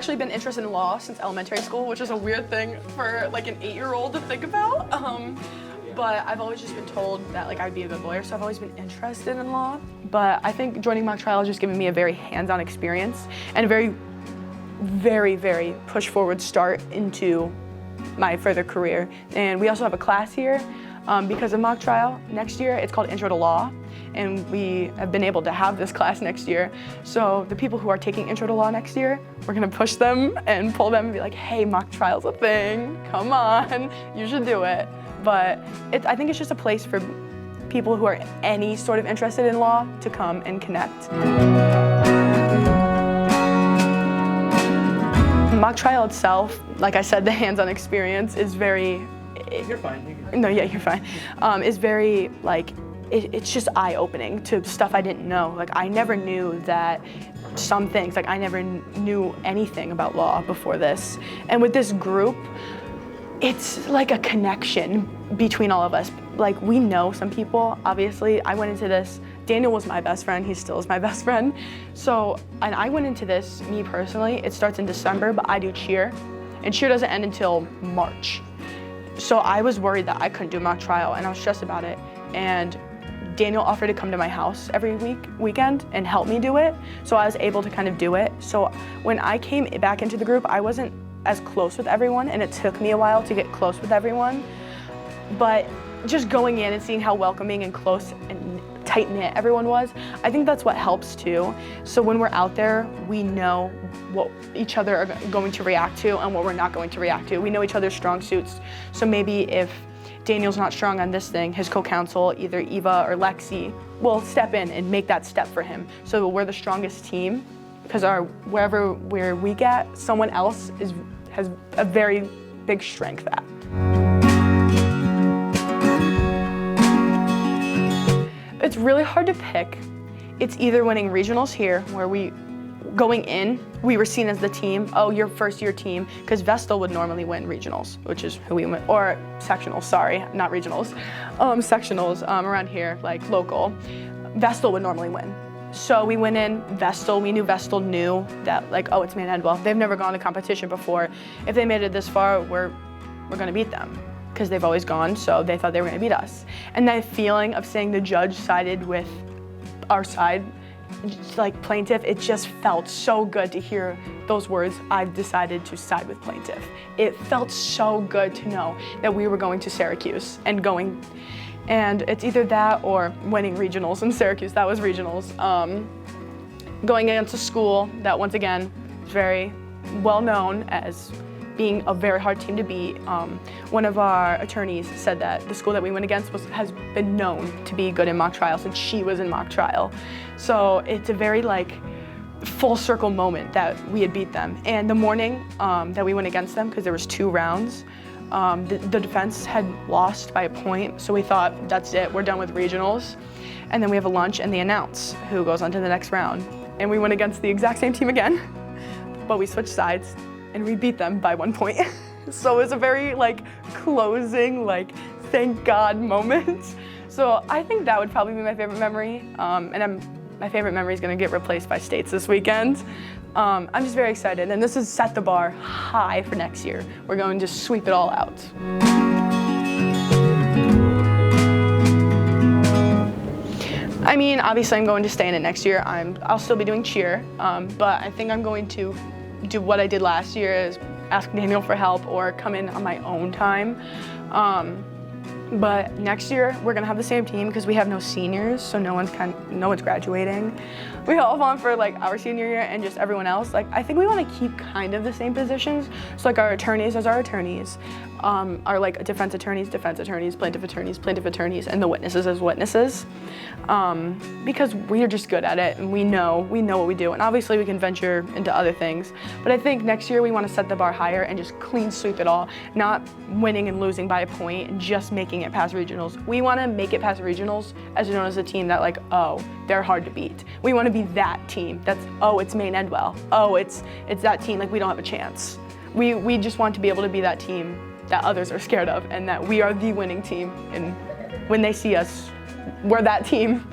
actually been interested in law since elementary school, which is a weird thing for like an 8-year-old to think about. But I've always just been told that like I'd be a good lawyer, so I've always been interested in law. But I think joining mock trial has just given me a very hands-on experience and a very, very, very push-forward start into my further career. And we also have a class here because of mock trial. Next year, it's called Intro to Law, and we have been able to have this class next year. So the people who are taking Intro to Law next year, we're gonna push them and pull them and be like, hey, mock trial's a thing, come on, you should do it. But I think it's just a place for people who are any sort of interested in law to come and connect. Mock trial itself, like I said, the hands-on experience is very... You're fine. No, yeah, you're fine. Is very, like, it's just eye-opening to stuff I didn't know. Like, I never knew that some things, like I never knew anything about law before this. And with this group, it's like a connection between all of us. Like, we know some people, obviously. I went into this, Daniel was my best friend, he still is my best friend. So, and I went into this, me personally, it starts in December, but I do cheer, and cheer doesn't end until March. So I was worried that I couldn't do mock trial, and I was stressed about it. And Daniel offered to come to my house every weekend and help me do it, so I was able to kind of do it. So when I came back into the group, I wasn't as close with everyone, and it took me a while to get close with everyone. But just going in and seeing how welcoming and close and tight-knit everyone was, I think that's what helps too. So when we're out there, we know what each other are going to react to and what we're not going to react to. We know each other's strong suits. So maybe if Daniel's not strong on this thing, his co-counsel, either Eva or Lexi, will step in and make that step for him. So we're the strongest team, because wherever we're weak at, someone else has a very big strength at. It's really hard to pick. It's either winning regionals here, where going in, we were seen as the team, oh, your first year team, because Vestal would normally win regionals, which is who we went, or sectionals, sorry, not regionals. Sectionals around here, like local, Vestal would normally win. So we went in Vestal, we knew Vestal knew that like, oh, it's Meghan. They've never gone to competition before. If they made it this far, we're gonna beat them, because they've always gone, so they thought they were gonna beat us. And that feeling of saying the judge sided with our side, like plaintiff, it just felt so good to hear those words, I've decided to side with plaintiff. It felt so good to know that we were going to Syracuse and it's either that or winning regionals in Syracuse. That was regionals. Going against a school that, once again, is very well known as being a very hard team to beat. One of our attorneys said that the school that we went against has been known to be good in mock trial since she was in mock trial. So it's a very like full circle moment that we had beat them. And the morning that we went against them, because there was 2 rounds, the defense had lost by a point, so we thought, that's it, we're done with regionals. And then we have a lunch and they announce who goes on to the next round. And we went against the exact same team again, but we switched sides and we beat them by 1 point. So it was a very like closing, like thank God moment. So I think that would probably be my favorite memory. My favorite memory is gonna get replaced by states this weekend. I'm just very excited, and this has set the bar high for next year. We're going to sweep it all out. I mean, obviously I'm going to stay in it next year. I'll still be doing cheer, but I think I'm going to do what I did last year, is ask Daniel for help or come in on my own time. But next year we're gonna have the same team because we have no seniors, so no one's graduating. We all want for like our senior year and just everyone else. Like I think we want to keep kind of the same positions. So like our attorneys as our attorneys, our like defense attorneys, plaintiff attorneys, and the witnesses as witnesses. Because we are just good at it and we know what we do. And obviously we can venture into other things. But I think next year we want to set the bar higher and just clean sweep it all, not winning and losing by a point and just making it past regionals. We want to make it past regionals as known as a team that like, oh, they're hard to beat. We want to be that team that's, oh, it's Maine Edwell. Oh, it's that team, like we don't have a chance. We just want to be able to be that team that others are scared of and that we are the winning team. And when they see us, we're that team.